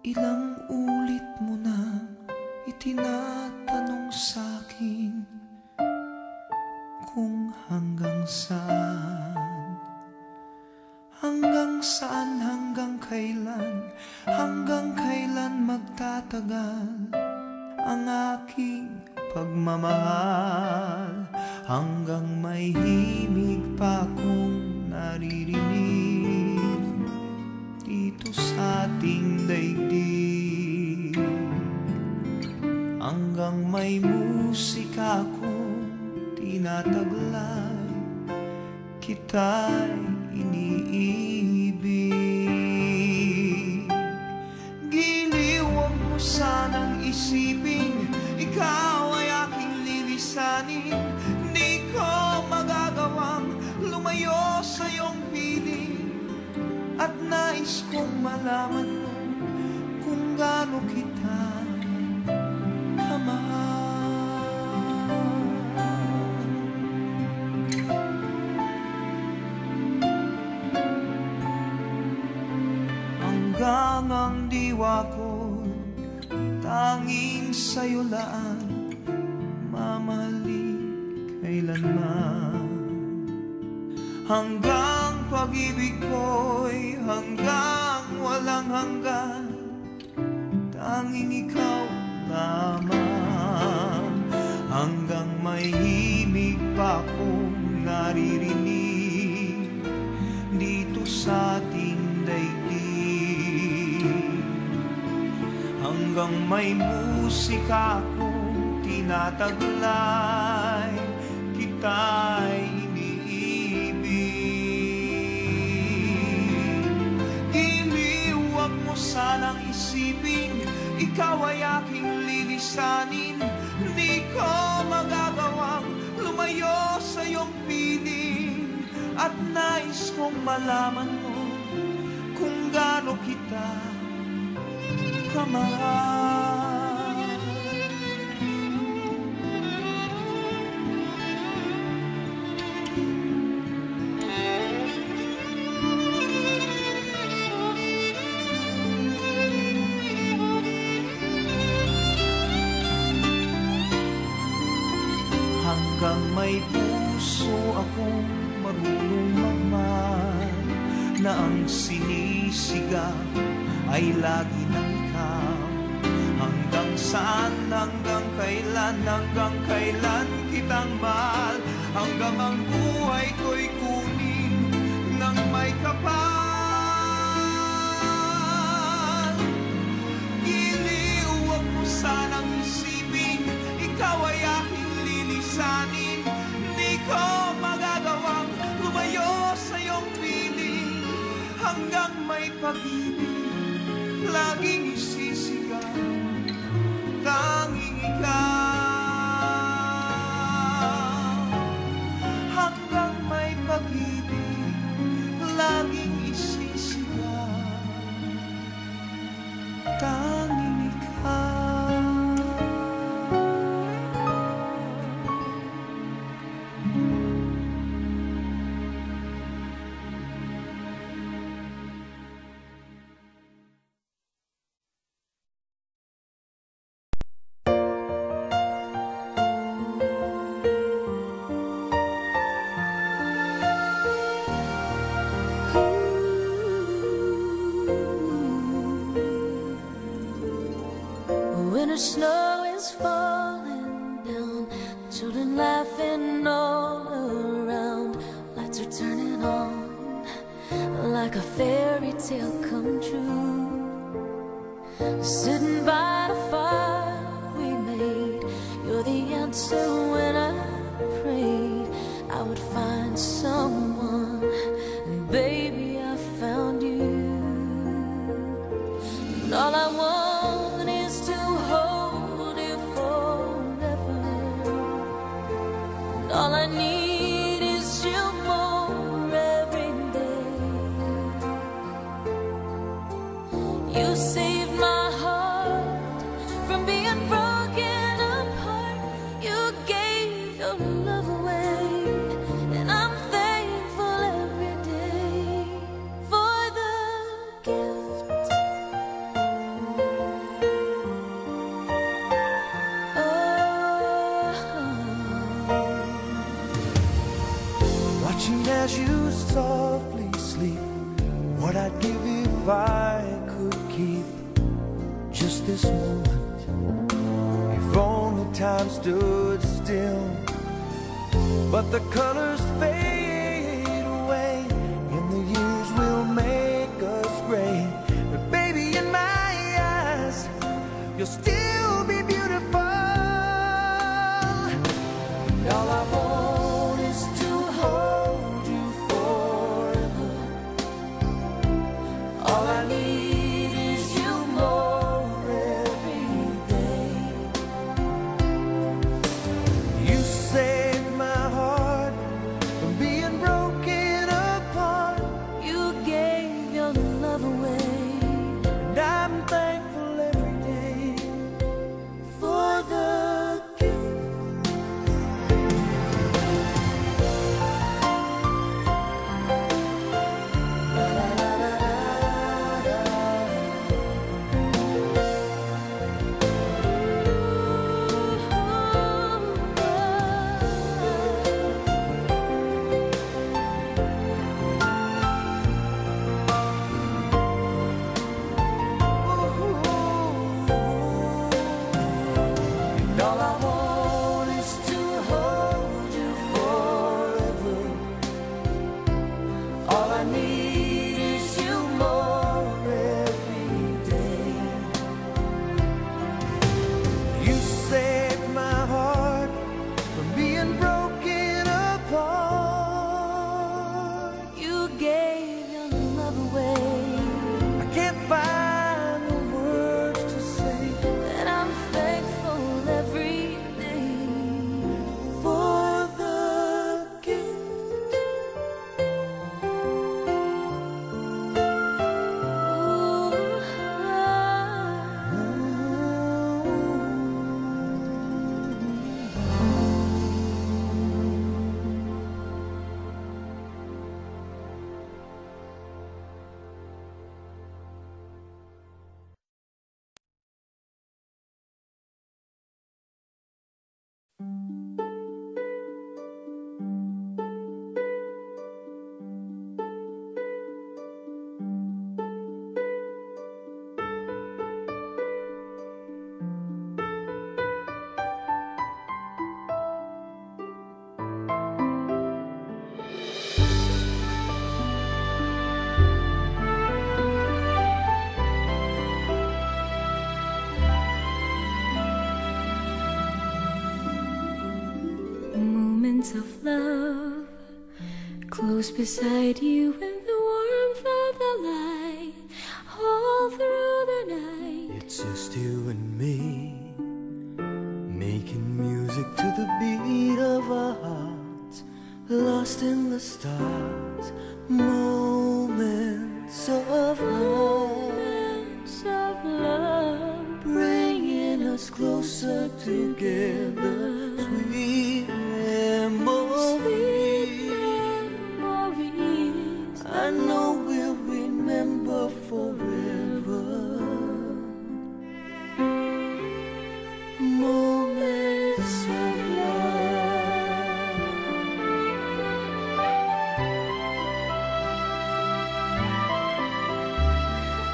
Ilang ulit mo na itinatanong sa'kin kung hanggang saan, hanggang kailan magtatagal ang aking pagmamahal, hanggang may himig pa akong naririnig dito sa ating daigdig, hanggang may musika akong tinataglay, kita'y iniibig. Giliw, huwag mo sanang isipin ikaw ay aking lilisanin. Di ko magagawang lumayo sa iyong piling, at nais kong malaman mo kung gaano kita kamahal. Hanggang ang diwa ko tanging sa'yo lang mamahalin kailanman, hanggang pag-ibig ko'y hanggang walang hanggan, tanging ikaw lamang, hanggang may himig pa akong naririnig dito sa ating daigdig, hanggang may musika akong tinataglay, kita'y iniibig. Giliw, huwag mo sanang isipin ikaw ay aking lilisanin. Di ko magagawang lumayo sa iyong piling, at nais kong malaman mo kung gaano kita kamahal. Hanggang may puso akong marunong magmahal, na ang sinisigaw ay lagi ng ikaw. Hanggang saan, hanggang kailan kitang mahal, hanggang ang buhay ko'y kunin ng may kapal. Giliw, huwag mo sanang isipin ikaw ay aking lilisanin. Di ko magagawang lumayo sa iyong piling, hanggang may pag-ibig laging isisigaw, tanging ikaw. Hanggang may pag-ibig laging isisigaw, tanging ikaw. Winter snow is falling down, children laughing all around, lights are turning on like a fairy tale come true. Sitting by the fire we made, you're the answer when I prayed I would find someone, and baby I found you. And all I want is to hold you forever, and all I need is you more every day. You saved my heart from being broken apart, you gave your love away, and I'm thankful every day for the gift what I'd give if I could keep just this moment. If only time stood still, but the colors fade away and the years will make us gray. But baby, in my eyes, you'll still be beautiful. And all I want is to hold you forever. All I need is you more every day. You saved my heart from being broken apart. You gave your love away, And I'm thankful every day for the all I want is to hold you forever. All I need is you more every day. You saved my heart from being broken apart. you gave your love away, I can't find the words to say and I'm thankful every day for the gift. Moments of love, close beside you in the warmth of the light, all through the night. It's just you and me, making music to the beat of our hearts, lost in the stars. Moments of love, Moments of love, bringing us closer together. Sweet memories, memories. I know we'll remember forever. Moments of love.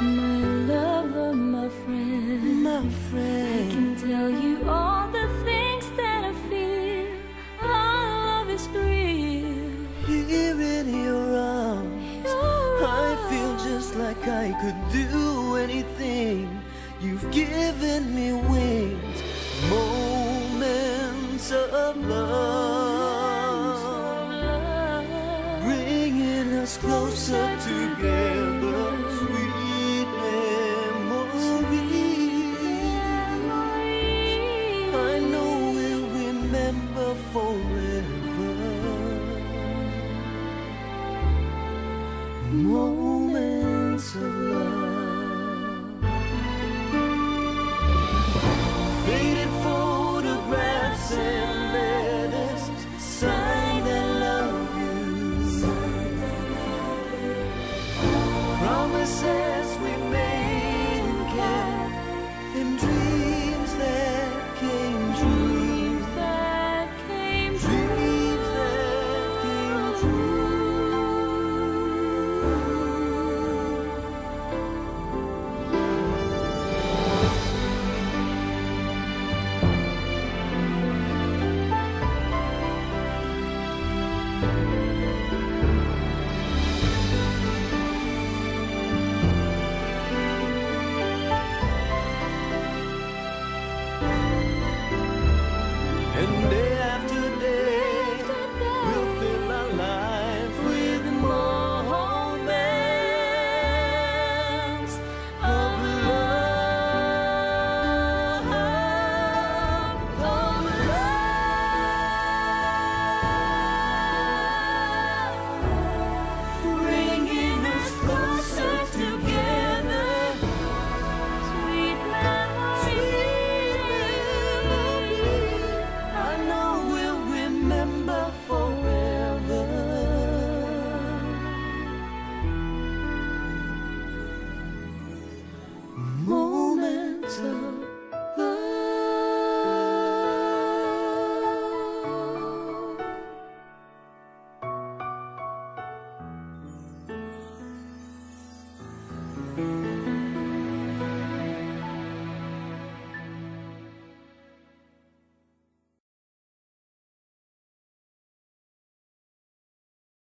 My lover, my friend, My I friend, can tell you all the things that I feel. Our love is real. here in your arms, I feel just like I could do anything. You've given me wings. Moments of love, bringing us closer together. Sweet memories, I know we'll remember forever. Moments of love. Faded photographs and letters, signed I love you. Promises